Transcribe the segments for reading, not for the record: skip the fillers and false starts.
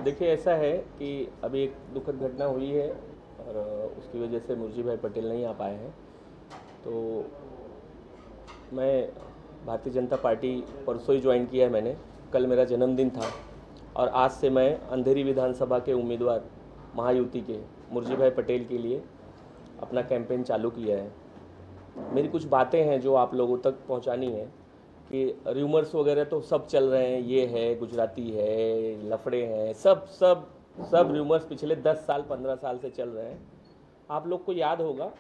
देखिए ऐसा है कि अभी एक दुखद घटना हुई है और उसकी वजह से मुर्जी भाई पटेल नहीं आ पाए हैं। तो मैं भारतीय जनता पार्टी परसों ही ज्वाइन किया है मैंने। कल मेरा जन्मदिन था और आज से मैं अंधेरी विधानसभा के उम्मीदवार महायुति के मुर्जी भाई पटेल के लिए अपना कैंपेन चालू किया है। मेरी कुछ बातें हैं जो आप लोगों तक पहुंचानी है कि र्यूमर्स वगैरह तो सब चल रहे हैं, ये है गुजराती है, लफड़े हैं, सब सब सब र्यूमर्स पिछले 10 साल 15 साल से चल रहे हैं। आप लोग को याद होगा।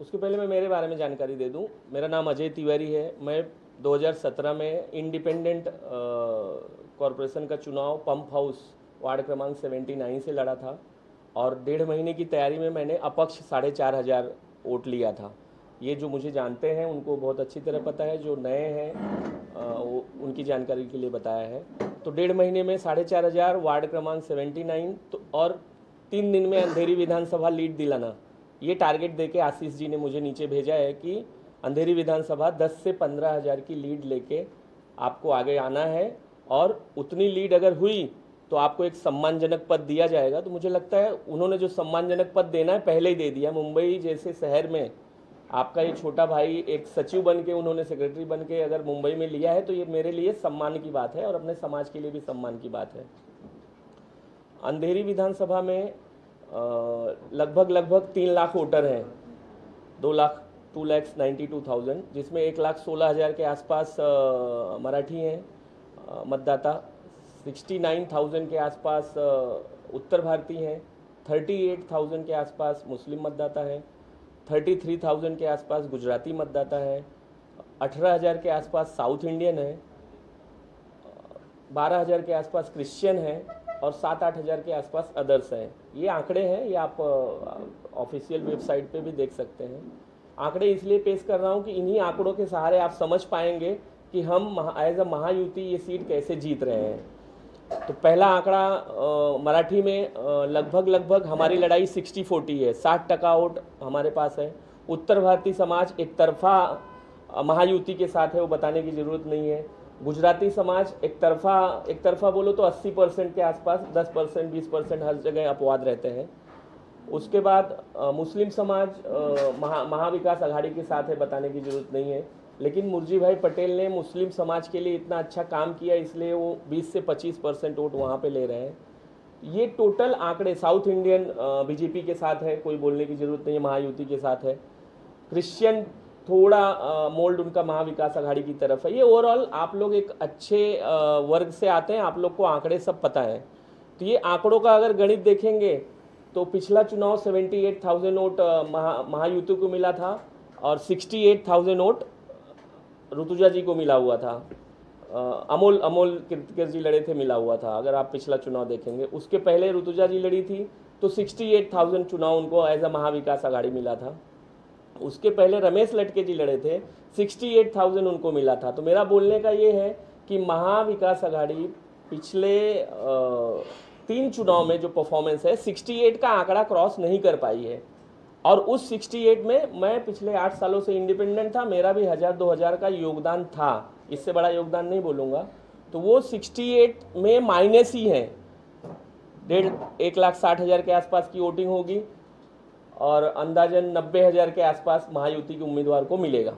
उसके पहले मैं मेरे बारे में जानकारी दे दूं। मेरा नाम अजय तिवारी है। मैं 2017 में इंडिपेंडेंट कॉरपोरेशन का चुनाव पंप हाउस वार्ड क्रमांक 79 से लड़ा था और 1.5 महीने की तैयारी में मैंने अपक्ष 4,500 वोट लिया था। ये जो मुझे जानते हैं उनको बहुत अच्छी तरह पता है, जो नए हैं उनकी जानकारी के लिए बताया है। तो 1.5 महीने में 4,500 वार्ड क्रमांक 79 तो और 3 दिन में अंधेरी विधानसभा लीड दिलाना, ये टारगेट देके आशीष जी ने मुझे नीचे भेजा है कि अंधेरी विधानसभा 10 से 15,000 की लीड लेके आपको आगे आना है और उतनी लीड अगर हुई तो आपको एक सम्मानजनक पद दिया जाएगा। तो मुझे लगता है उन्होंने जो सम्मानजनक पद देना है पहले ही दे दिया। मुंबई जैसे शहर में आपका ये छोटा भाई एक सचिव बन के, उन्होंने सेक्रेटरी बन के अगर मुंबई में लिया है तो ये मेरे लिए सम्मान की बात है और अपने समाज के लिए भी सम्मान की बात है। अंधेरी विधानसभा में लगभग 3 लाख वोटर हैं, 2,92,000, जिसमें 1,16,000 के आसपास मराठी हैं मतदाता, 69,000 के आसपास उत्तर भारतीय हैं, 38,000 के आसपास मुस्लिम मतदाता हैं, 33,000 के आसपास गुजराती मतदाता है, 18,000 के आसपास साउथ इंडियन है, 12,000 के आसपास क्रिश्चियन है और 7-8 हज़ार के आसपास अदर्स हैं। ये आंकड़े हैं, ये आप ऑफिशियल वेबसाइट पे भी देख सकते हैं। आंकड़े इसलिए पेश कर रहा हूँ कि इन्हीं आंकड़ों के सहारे आप समझ पाएंगे कि हम एज अ महायुति ये सीट कैसे जीत रहे हैं। तो पहला आंकड़ा मराठी में लगभग हमारी लड़ाई 60-40 है, 60% वोट हमारे पास है। उत्तर भारतीय समाज एक तरफा महायुति के साथ है, वो बताने की ज़रूरत नहीं है। गुजराती समाज एक तरफा बोलो तो 80% के आसपास, 10% 20% हर जगह अपवाद रहते हैं। उसके बाद मुस्लिम समाज महाविकास आघाड़ी के साथ है, बताने की ज़रूरत नहीं है। लेकिन मुर्जी भाई पटेल ने मुस्लिम समाज के लिए इतना अच्छा काम किया, इसलिए वो 20 से 25% वोट वहाँ पे ले रहे हैं। ये टोटल आंकड़े साउथ इंडियन बीजेपी के साथ है, कोई बोलने की ज़रूरत नहीं है, महायुति के साथ है। क्रिश्चियन थोड़ा मोल्ड उनका महाविकास आघाड़ी की तरफ है। ये ओवरऑल आप लोग एक अच्छे वर्ग से आते हैं, आप लोग को आंकड़े सब पता है। तो ये आंकड़ों का अगर गणित देखेंगे तो पिछला चुनाव 78,000 वोट महायुति को मिला था और 68,000 वोट ऋतुजा जी को मिला हुआ था। अमोल कीर्तिकर जी लड़े थे, मिला हुआ था। अगर आप पिछला चुनाव देखेंगे, उसके पहले ऋतुजा जी लड़ी थी तो 68,000 चुनाव उनको एज अ महाविकास आघाड़ी मिला था। उसके पहले रमेश लटके जी लड़े थे, 68,000 उनको मिला था। तो मेरा बोलने का ये है कि महाविकास आघाड़ी पिछले 3 चुनाव में जो परफॉर्मेंस है 68 का आंकड़ा क्रॉस नहीं कर पाई है। और उस 68 में मैं पिछले 8 सालों से इंडिपेंडेंट था, मेरा भी 1,000-2,000 का योगदान था, इससे बड़ा योगदान नहीं बोलूँगा। तो वो 68 में माइनस ही है। 1,60,000 के आसपास की वोटिंग होगी और अंदाजन 90,000 के आसपास महायुति के उम्मीदवार को मिलेगा।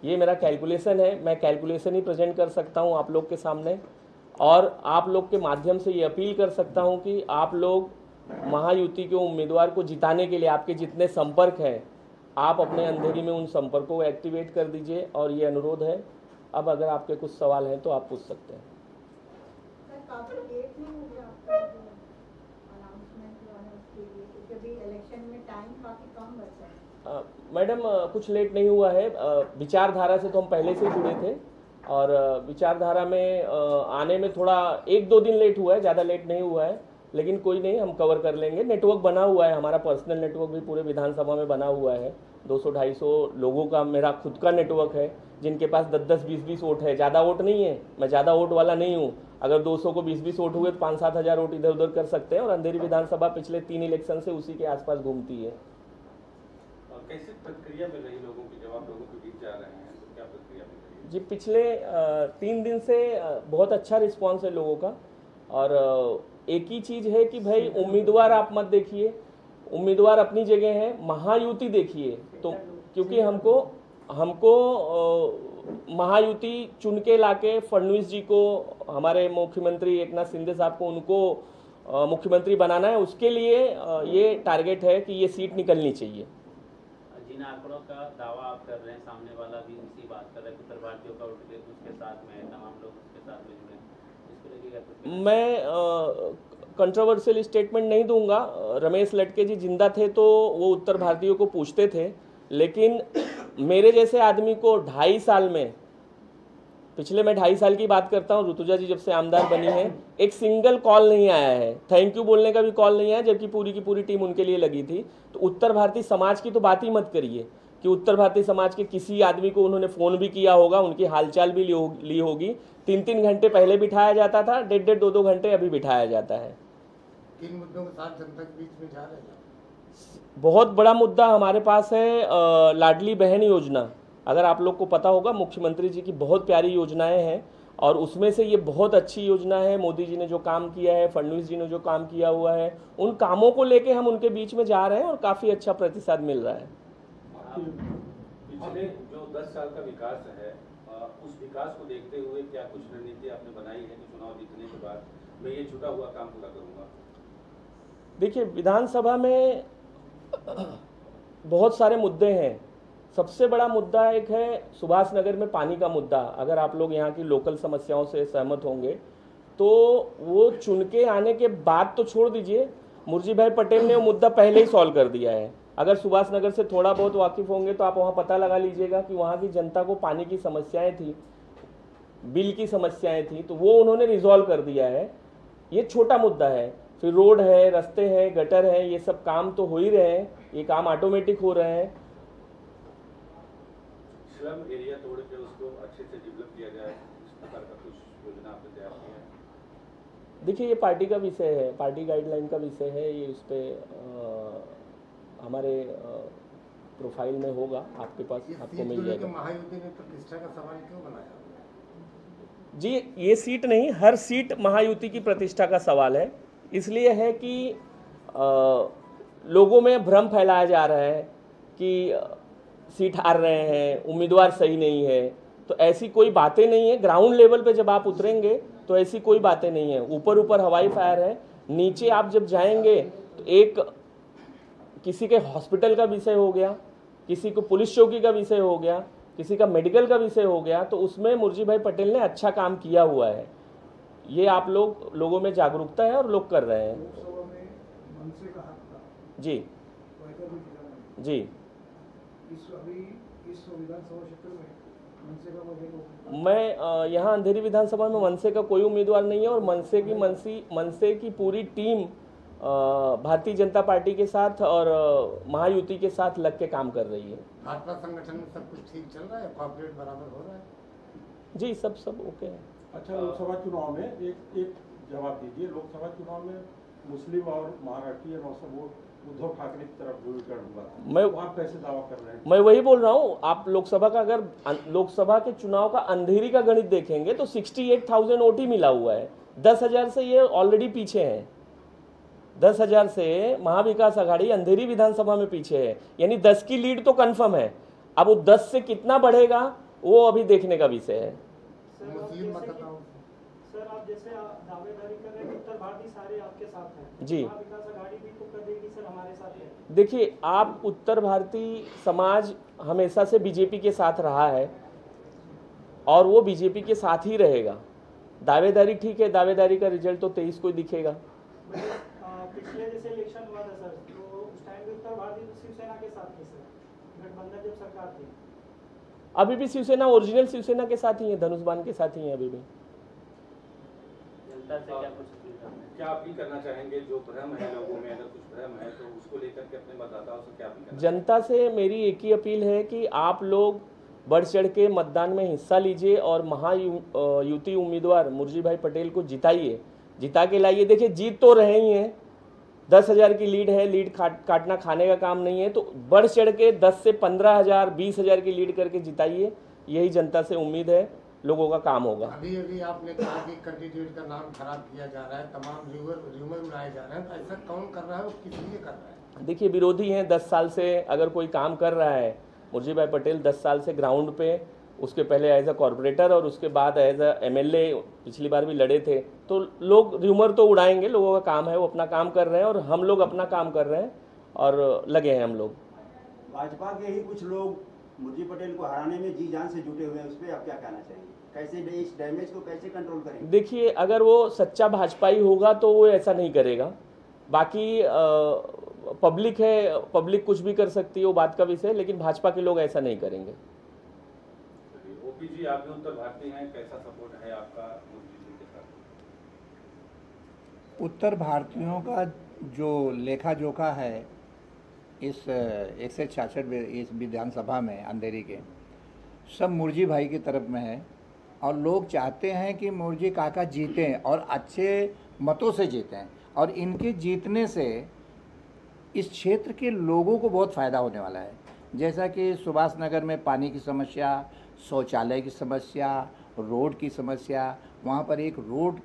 ये मेरा कैलकुलेशन है, मैं कैलकुलेशन ही प्रेजेंट कर सकता हूँ आप लोग के सामने और आप लोग के माध्यम से ये अपील कर सकता हूँ कि आप लोग महायुति के उम्मीदवार को जिताने के लिए आपके जितने संपर्क हैं, आप अपने अंधेरी में उन संपर्कों को एक्टिवेट कर दीजिए। और ये अनुरोध है। अब अगर आपके कुछ सवाल हैं तो आप पूछ सकते हैं। काफी लेट नहीं हो गया आपका जो अनाउंसमेंट हुआ है उसके लिए, क्योंकि अभी इलेक्शन में टाइम काफी कम बचा है। मैडम कुछ लेट नहीं हुआ है। विचारधारा से तो हम पहले से जुड़े थे और विचारधारा में आने में थोड़ा 1-2 दिन लेट हुआ है, ज़्यादा लेट नहीं हुआ है। लेकिन कोई नहीं, हम कवर कर लेंगे। नेटवर्क बना हुआ है, हमारा पर्सनल नेटवर्क भी पूरे विधानसभा में बना हुआ है। 200-250 लोगों का मेरा खुद का नेटवर्क है जिनके पास 10-10, 20-20 वोट है। ज़्यादा वोट नहीं है, मैं ज़्यादा वोट वाला नहीं हूँ। अगर 200 को 20-20 वोट हुए तो 5-7 हज़ार वोट इधर उधर कर सकते हैं। और अंधेरी विधानसभा पिछले 3 इलेक्शन से उसी के आसपास घूमती है। कैसे प्रतिक्रिया मिल रही लोगों की जब आप लोगों के बीच जा रहे हैं, तो क्या प्रतिक्रिया मिल रही है? जी, पिछले 3 दिन से बहुत अच्छा रिस्पांस है लोगों का। और एक ही चीज़ है कि भाई उम्मीदवार आप मत देखिए, उम्मीदवार अपनी जगह है, महायुति देखिए। तो क्योंकि हमको महायुति चुन के लाके फडणवीस जी को, हमारे मुख्यमंत्री एकनाथ शिंदे साहब को, उनको मुख्यमंत्री बनाना है। उसके लिए ये टारगेट है कि ये सीट निकलनी चाहिए। जिन आंकड़ों का दावा आप कर रहे हैं, सामने वाला भी उसी बात कर रहा है, उत्तर भारतीयों का उसके साथ में है, तमाम लोग उसके साथ में जुड़े, इसको लेके क्या कुछ? मैं कंट्रोवर्शियल स्टेटमेंट नहीं दूंगा। रमेश लटके जी जिंदा थे तो वो उत्तर भारतीयों को पूछते थे, लेकिन मेरे जैसे आदमी को 2.5 साल में, पिछले मैं 2.5 साल की बात करता हूँ, ऋतुजा जी जब से आमदार बनी है, एक सिंगल कॉल नहीं आया है, थैंक यू बोलने का भी कॉल नहीं आया, जबकि पूरी की पूरी टीम उनके लिए लगी थी। तो उत्तर भारतीय समाज की तो बात ही मत करिए कि उत्तर भारतीय समाज के किसी आदमी को उन्होंने फ़ोन भी किया होगा, उनकी हालचाल भी ली होगी। 3-3 घंटे पहले बिठाया जाता था, 1.5-1.5 2-2 घंटे अभी बिठाया जाता है। किन मुद्दों के साथ जनता के बीच में जा रहे हैं? बहुत बड़ा मुद्दा हमारे पास है लाडली बहन योजना। अगर आप लोग को पता होगा, मुख्यमंत्री जी की बहुत प्यारी योजनाएं हैं और उसमें से ये बहुत अच्छी योजना है। मोदी जी ने जो काम किया है, फडणवीस जी ने जो काम किया हुआ है, उन कामों को लेके हम उनके बीच में जा रहे हैं और काफ़ी अच्छा प्रतिसाद मिल रहा है। पिछले जो 10 साल का विकास है, उस विकास को देखते हुए क्या कुछ रणनीति आपने बनाई है कि चुनाव जीतने के बाद मैं ये छूटा हुआ काम पूरा करूंगा? देखिए, विधानसभा में बहुत सारे मुद्दे हैं। सबसे बड़ा मुद्दा एक है सुभाष नगर में पानी का मुद्दा। अगर आप लोग यहाँ की लोकल समस्याओं से सहमत होंगे तो वो चुन के आने के बाद तो छोड़ दीजिए, मुर्जी भाई पटेल ने वो मुद्दा पहले ही सॉल्व कर दिया है। अगर सुभाष नगर से थोड़ा बहुत वाकिफ होंगे तो आप वहाँ पता लगा लीजिएगा कि वहाँ की जनता को पानी की समस्याएं थी, बिल की समस्याएं थी, तो वो उन्होंने रिजॉल्व कर दिया है। ये छोटा मुद्दा है। फिर रोड है, रास्ते हैं, गटर है, ये सब काम तो हो ही रहे हैं, ये काम ऑटोमेटिक हो रहे हैं। स्लम एरिया तोड़ के उसको अच्छे से डेवलप किया जाए, इस प्रकार का कुछ योजना आपने तैयार किया है? देखिए, ये पार्टी का विषय है, पार्टी गाइडलाइन का विषय है। ये उस पर हमारे प्रोफाइल में होगा, आपके पास आपको मिल जाएगा। महायुति ने प्रतिष्ठा का सवाल क्यों बनाया? जी, ये सीट नहीं, हर सीट महायुति की प्रतिष्ठा का सवाल है। इसलिए है कि लोगों में भ्रम फैलाया जा रहा है कि सीट हार रहे हैं, उम्मीदवार सही नहीं है। तो ऐसी कोई बातें नहीं है। ग्राउंड लेवल पे जब आप उतरेंगे तो ऐसी कोई बातें नहीं है। ऊपर ऊपर हवाई फायर है, नीचे आप जब जाएंगे तो एक किसी के हॉस्पिटल का विषय हो गया, किसी को पुलिस चौकी का विषय हो गया, किसी का मेडिकल का विषय हो गया, तो उसमें मुर्जी भाई पटेल ने अच्छा काम किया हुआ है। ये आप लोगों में जागरूकता है और लोग कर रहे हैं। जी जी, मैं यहाँ अंधेरी विधानसभा में मनसे का कोई उम्मीदवार नहीं है और मनसे की पूरी टीम भारतीय जनता पार्टी के साथ और महायुति के साथ लग के काम कर रही है। भाजपा संगठन में सब कुछ ठीक चल रहा है, कॉर्पोरेट बराबर हो रहा है? जी, सब ओके है। अच्छा, लोकसभा चुनाव में एक जवाब दीजिए। लोकसभा चुनाव में मुस्लिम और महाराष्ट्रीय वो उद्धव ठाकरे की तरफ ध्रुवीकरण हुआ था, आप कैसे दावा कर रहे हैं? मैं वही बोल रहा हूँ। आप लोकसभा का, अगर लोकसभा के चुनाव का अंधेरी का गणित देखेंगे तो 68,000 वोट ही मिला हुआ है। 10,000 से ये ऑलरेडी पीछे हैं। 10,000 से महाविकास आघाड़ी अंधेरी विधानसभा में पीछे है, यानी 10 की लीड तो कंफर्म है। अब वो 10 से कितना बढ़ेगा वो अभी देखने का विषय है। सर, आप जैसे दावेदारी कर रहे हैं, उत्तर भारतीय सारे आपके साथ हैं जी। महाविकास आघाड़ी भी तो कर देगी सर, हमारे साथ है। देखिए, आप उत्तर भारतीय समाज हमेशा से बीजेपी के साथ रहा है और वो बीजेपी के साथ ही रहेगा। दावेदारी ठीक है, दावेदारी का रिजल्ट तो 23 को ही दिखेगा। पिछले जैसे इलेक्शन हुआ था सर, तो उस टाइम भी उत्तर भारतीय शिवसेना के साथ थे सर, गठबंधन जब सरकार थी। अभी भी शिवसेना ओरिजिनल शिवसेना के साथ ही है, धनुष बाण के साथ ही है अभी भी। जनता से क्या अपील करना चाहेंगे? जो भ्रम है लोगों में, अगर कुछ भ्रम है तो उसको लेकर के अपने मतदाताओं से क्या अपील करना? जनता से मेरी एक ही अपील है कि आप लोग बढ़ चढ़ के मतदान में हिस्सा लीजिए और महायुति उम्मीदवार मुर्जी भाई पटेल को जिताइए, जिता के लाइए। देखिए, जीत तो रहे ही हैं, 10,000 की लीड है, लीड काटना खाने का काम नहीं है। तो बढ़ चढ़ के 10 से 15,000 20,000 की लीड करके जिताइए, यही जनता से उम्मीद है। लोगों का काम होगा। अभी अभी आपने कहा कि कैंडिडेट का नाम खराब किया जा रहा है, तमाम र्यूमर उड़ाए जा रहे हैं, तो ऐसा कौन कर रहा है और किस लिए कर रहा है? देखिए, विरोधी हैं 10 साल से, अगर कोई काम कर रहा है, मुरजी भाई पटेल 10 साल से ग्राउंड पे, उसके पहले एज अ कॉरपोरेटर और उसके बाद एज अ एमएलए पिछली बार भी लड़े थे, तो लोग र्यूमर तो उड़ाएंगे, लोगों का काम है, वो अपना काम कर रहे हैं और हम लोग अपना काम कर रहे हैं और लगे हैं हम लोग। भाजपा के ही कुछ लोग मुरजी पटेल को हराने में जी जान से जुटे हुए हैं, उस पर आप क्या कहना चाहेंगे? कैसे इस डैमेज को कैसे कंट्रोल करेंगे? देखिए, अगर वो सच्चा भाजपाई होगा तो वो ऐसा नहीं करेगा। बाकी पब्लिक है, पब्लिक कुछ भी कर सकती है, वो बात का विषय है, लेकिन भाजपा के लोग ऐसा नहीं करेंगे। ओपी जी, आप भी उत्तर भारतीय हैं, कैसा सपोर्ट है आपका मोदी जी के साथ? उत्तर भारतीयों का जो लेखा जोखा है इस 166 इस विधानसभा में अंधेरी के, सब मुरजी भाई की तरफ में है और लोग चाहते हैं कि मुरजी काका जीतें और अच्छे मतों से जीतें, और इनके जीतने से इस क्षेत्र के लोगों को बहुत फ़ायदा होने वाला है। जैसा कि सुभाष नगर में पानी की समस्या, शौचालय की समस्या, रोड की समस्या, वहाँ पर एक रोड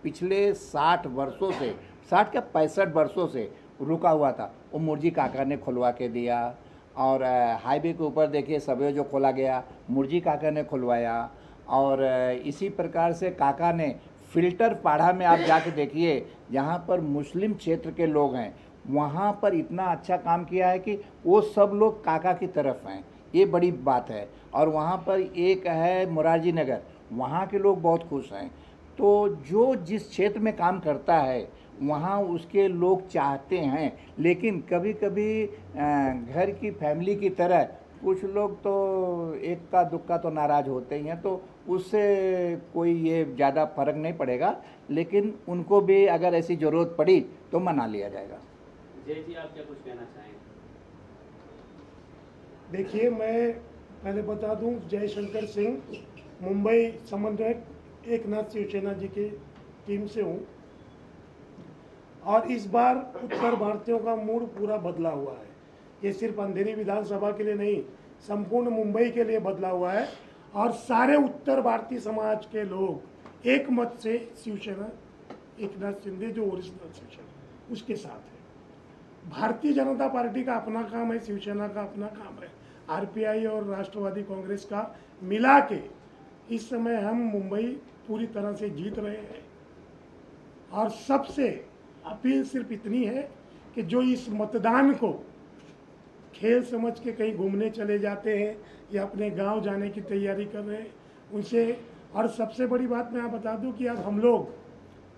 पिछले 60 वर्षों से, 60 क्या 65 वर्षों से रुका हुआ था, वो मुरजी काका ने खुलवा के दिया। और हाईवे के ऊपर देखिए सबवे जो खोला गया, मुरजी काका ने खुलवाया। और इसी प्रकार से काका ने फिल्टर पाड़ा में आप जाके देखिए, जहाँ पर मुस्लिम क्षेत्र के लोग हैं, वहाँ पर इतना अच्छा काम किया है कि वो सब लोग काका की तरफ हैं, ये बड़ी बात है। और वहाँ पर एक है मुरारजी नगर, वहाँ के लोग बहुत खुश हैं। तो जो जिस क्षेत्र में काम करता है वहाँ उसके लोग चाहते हैं, लेकिन कभी कभी घर की फैमिली की तरह कुछ लोग तो एक का दुक्का तो नाराज़ होते ही हैं, तो उससे कोई ये ज़्यादा फर्क नहीं पड़ेगा, लेकिन उनको भी अगर ऐसी ज़रूरत पड़ी तो मना लिया जाएगा। जय जी, आप क्या कुछ कहना चाहेंगे? देखिए, मैं पहले बता दूं, जयशंकर सिंह, मुंबई समन्वयक एक नाथ शिवसेना जी की टीम से हूं, और इस बार उत्तर भारतीयों का मूड पूरा बदला हुआ है। ये सिर्फ अंधेरी विधानसभा के लिए नहीं, संपूर्ण मुंबई के लिए बदला हुआ है, और सारे उत्तर भारतीय समाज के लोग एक मत से शिवसेना एक नाथ शिंदे जो ओरिजिनल शिवसेना उसके साथ है। भारतीय जनता पार्टी का अपना काम है, शिवसेना का अपना काम है, आरपीआई और राष्ट्रवादी कांग्रेस का मिला के इस समय हम मुंबई पूरी तरह से जीत रहे हैं। और सबसे अपील सिर्फ इतनी है कि जो इस मतदान को खेल समझ के कहीं घूमने चले जाते हैं या अपने गांव जाने की तैयारी कर रहे हैं, उनसे, और सबसे बड़ी बात मैं आप बता दूं कि अब हम लोग,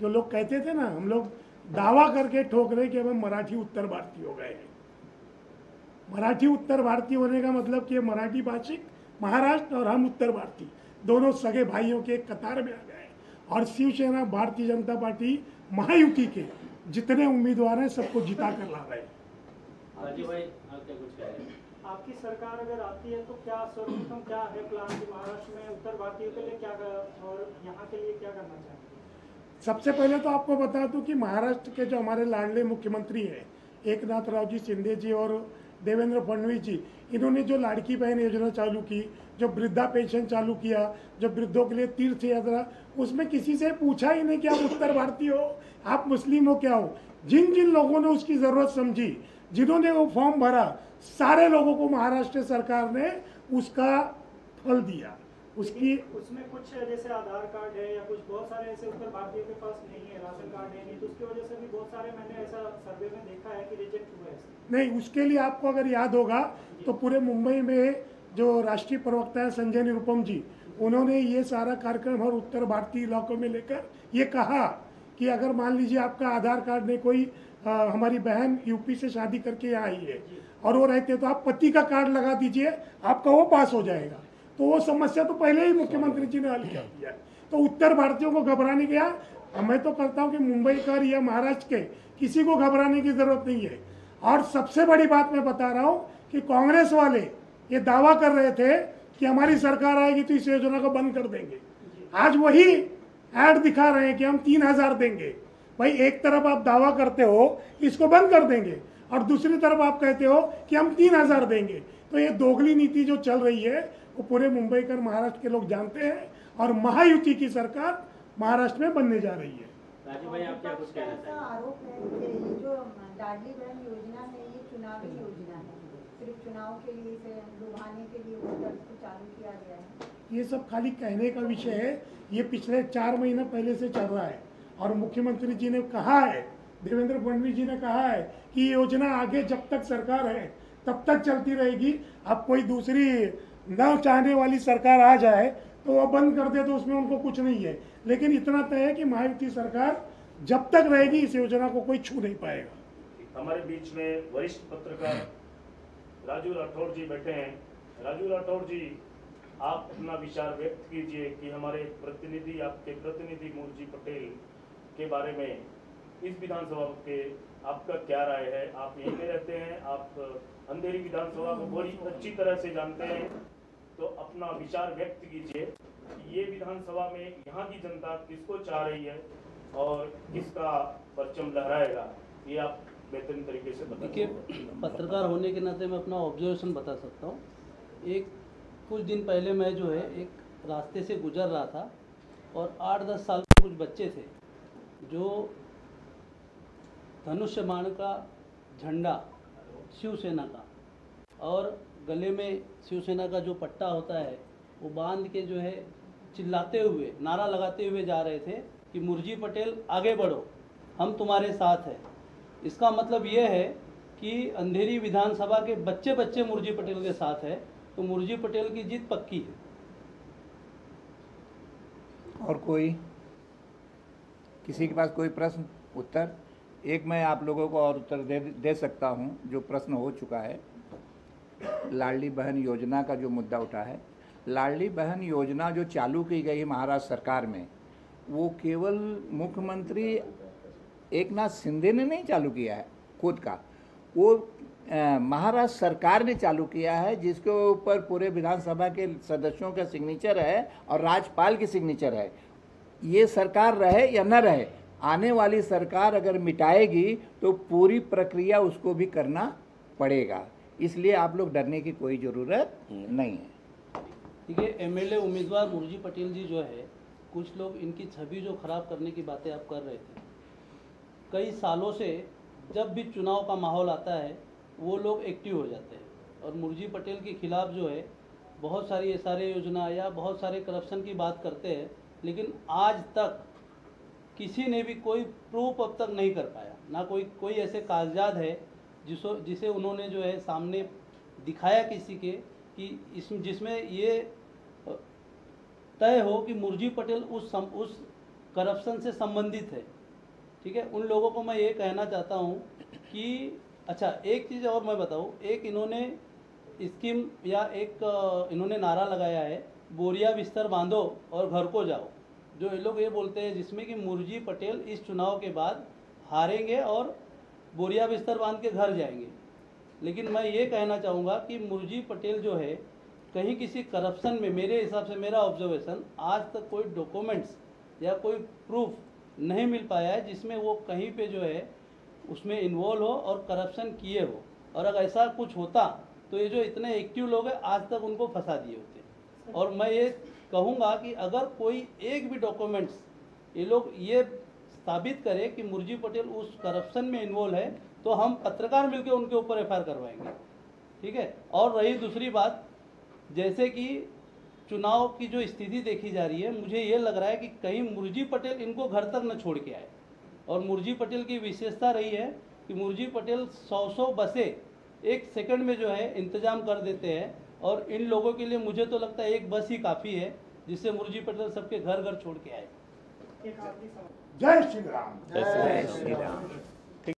जो लोग कहते थे ना, हम लोग दावा करके ठोक रहे कि अब हम मराठी उत्तर भारतीय हो गए हैं। मराठी उत्तर भारतीय होने का मतलब कि मराठी भाषिक महाराष्ट्र और हम उत्तर भारतीय दोनों सगे भाइयों के एक कतार में आ गए। और शिवसेना भारतीय जनता पार्टी महायुति के जितने उम्मीदवार हैं सबको जिता कर ला रहे हैं। राजीव भाई, आप क्या कुछ कह रहे हैं? आपकी सरकार अगर आती है तो क्या सर्वप्रथम क्या है प्लान कि महाराष्ट्र में उत्तर भारतीयों के लिए क्या और यहाँ के लिए क्या करना चाहेंगे? सबसे पहले तो आपको बता दूं कि महाराष्ट्र के जो हमारे लाडले मुख्यमंत्री हैं, एकनाथ रावजी शिंदे जी और देवेंद्र फडणवीस जी, इन्होंने जो लाड़की बहन योजना चालू की, जो वृद्धा पेंशन चालू किया, जो वृद्धों के लिए तीर्थ यात्रा, उसमें किसी से पूछा ही नहीं कि आप उत्तर भारतीय हो, आप मुस्लिम हो, क्या हो। जिन जिन लोगों ने उसकी ज़रूरत समझी, जिन्होंने वो फॉर्म भरा, सारे लोगों को महाराष्ट्र सरकार ने उसका फल दिया। उसमें कुछ जैसे आधार कार्ड है या कुछ बहुत सारे ऐसे उत्तर भारतीयों के पास नहीं है, राशन कार्ड है नहीं, तो उसकी वजह से भी बहुत सारे मैंने ऐसा सर्वे में देखा है कि रिजेक्ट हुए हैं। नहीं, उसके लिए आपको अगर याद होगा तो पूरे मुंबई में जो राष्ट्रीय प्रवक्ता है संजय निरुपम जी, उन्होंने ये सारा कार्यक्रम हर उत्तर भारतीय इलाकों में लेकर ये कहा कि अगर मान लीजिए आपका आधार कार्ड में कोई हमारी बहन यूपी से शादी करके यहाँ आई है और वो रहते, तो आप पति का कार्ड लगा दीजिए, आपका वो पास हो जाएगा। तो वो समस्या तो पहले ही मुख्यमंत्री जी ने हल कर दिया। तो उत्तर भारतीयों को घबराने गया, मैं तो करता हूँ कि मुंबई कर या महाराष्ट्र के किसी को घबराने की जरूरत नहीं है। और सबसे बड़ी बात मैं बता रहा हूँ कि कांग्रेस वाले ये दावा कर रहे थे कि हमारी सरकार आएगी तो इस योजना को बंद कर देंगे। आज वही ऐड दिखा रहे हैं कि हम 3000 देंगे। भाई, एक तरफ आप दावा करते हो इसको बंद कर देंगे और दूसरी तरफ आप कहते हो कि हम 3000 देंगे। तो ये दोगली नीति जो चल रही है वो पूरे मुंबईकर महाराष्ट्र के लोग जानते हैं, और महायुति की सरकार महाराष्ट्र में बनने जा रही है। राजीव भाई, आप क्या कुछ कहना ऐसा चाहेंगे? आरोप है कि ये जो लाडली बहन योजना है ये चुनावी योजना है, सिर्फ चुनाव के लिए इसे लुभाने के लिए वोटर्स को चालू किया गया है। ये सब खाली कहने का विषय है। ये पिछले 4 महीने पहले से चल रहा है, और मुख्यमंत्री जी ने कहा है, देवेंद्र फडणवीस जी ने कहा है कि ये योजना आगे जब तक सरकार है तब तक चलती रहेगी। अब कोई दूसरी न चाहने वाली सरकार आ जाए तो वो बंद कर दे तो उसमें उनको कुछ नहीं है, लेकिन इतना तय है कि महायुति सरकार जब तक रहेगी इस योजना को कोई छू नहीं पाएगा। हमारे बीच में वरिष्ठ पत्रकार राजू राठौड़ जी बैठे हैं। राजू राठौड़ जी, आप अपना विचार व्यक्त कीजिए कि हमारे प्रतिनिधि, आपके प्रतिनिधि मुर्जी पटेल के बारे में इस विधानसभा के आपका क्या राय है? आप यहीं पे रहते हैं, आप अंधेरी विधानसभा को बड़ी अच्छी तरह से जानते हैं, तो अपना विचार व्यक्त कीजिए। ये विधानसभा में यहाँ की जनता किसको चाह रही है और किसका परचम लहराएगा, ये आप बेहतरीन तरीके से बता। देखिए, पत्रकार होने के नाते मैं अपना ऑब्जर्वेशन बता सकता हूँ। कुछ दिन पहले मैं जो है एक रास्ते से गुजर रहा था, और 8-10 साल के कुछ बच्चे थे जो धनुष्यबाण का झंडा शिवसेना का और गले में शिवसेना का जो पट्टा होता है वो बांध के जो है चिल्लाते हुए, नारा लगाते हुए जा रहे थे कि मुर्जी पटेल आगे बढ़ो, हम तुम्हारे साथ हैं। इसका मतलब ये है कि अंधेरी विधानसभा के बच्चे बच्चे मुर्जी पटेल के साथ है, तो मुर्जी पटेल की जीत पक्की है। और कोई किसी के पास कोई प्रश्न उत्तर? एक मैं आप लोगों को और उत्तर दे सकता हूं, जो प्रश्न हो चुका है। लाडली बहन योजना का जो मुद्दा उठा है, लाडली बहन योजना जो चालू की गई महाराष्ट्र सरकार में, वो केवल मुख्यमंत्री एकनाथ शिंदे ने नहीं चालू किया है खुद का, वो महाराष्ट्र सरकार ने चालू किया है, जिसके ऊपर पूरे विधानसभा के सदस्यों का सिग्नेचर है और राज्यपाल की सिग्नेचर है। ये सरकार रहे या न रहे, आने वाली सरकार अगर मिटाएगी तो पूरी प्रक्रिया उसको भी करना पड़ेगा, इसलिए आप लोग डरने की कोई ज़रूरत नहीं है। देखिए, एमएलए उम्मीदवार मुर्जी पटेल जी जो है, कुछ लोग इनकी छवि जो खराब करने की बातें आप कर रहे थे, कई सालों से जब भी चुनाव का माहौल आता है वो लोग एक्टिव हो जाते हैं, और मुर्जी पटेल के खिलाफ जो है बहुत सारी एसआरए योजना या बहुत सारे करप्शन की बात करते हैं, लेकिन आज तक किसी ने भी कोई प्रूफ अब तक नहीं कर पाया, ना कोई ऐसे कागजात है जिसे उन्होंने जो है सामने दिखाया किसी के कि जिसमें ये तय हो कि मुर्जी पटेल उस करप्शन से संबंधित है। ठीक है, उन लोगों को मैं ये कहना चाहता हूँ कि अच्छा, एक चीज़ और मैं बताऊँ, एक इन्होंने स्कीम या एक इन्होंने नारा लगाया है, बोरिया बिस्तर बांधो और घर को जाओ, जो ये लोग ये बोलते हैं, जिसमें कि मुर्जी पटेल इस चुनाव के बाद हारेंगे और बोरिया बिस्तर बांध के घर जाएंगे। लेकिन मैं ये कहना चाहूँगा कि मुर्जी पटेल जो है कहीं किसी करप्शन में, मेरे हिसाब से, मेरा ऑब्जर्वेशन, आज तक कोई डॉक्यूमेंट्स या कोई प्रूफ नहीं मिल पाया है जिसमें वो कहीं पे जो है उसमें इन्वॉल्व हो और करप्शन किए हो, और अगर ऐसा कुछ होता तो ये जो इतने एक्टिव लोग हैं आज तक उनको फंसा दिए होते। और मैं ये कहूँगा कि अगर कोई एक भी डॉक्यूमेंट्स ये लोग ये साबित करे कि मुर्जी पटेल उस करप्शन में इन्वॉल्व है, तो हम पत्रकार मिलकर उनके ऊपर एफआईआर करवाएंगे। ठीक है, और रही दूसरी बात, जैसे कि चुनाव की जो स्थिति देखी जा रही है, मुझे ये लग रहा है कि कहीं मुर्जी पटेल इनको घर तक न छोड़ के आए, और मुर्जी पटेल की विशेषता रही है कि मुर्जी पटेल 100 बसें एक सेकंड में जो है इंतजाम कर देते हैं, और इन लोगों के लिए मुझे तो लगता है एक बस ही काफ़ी है जिससे मुर्जी पटेल सबके घर घर छोड़ के आए। जय श्री राम। जय श्री राम।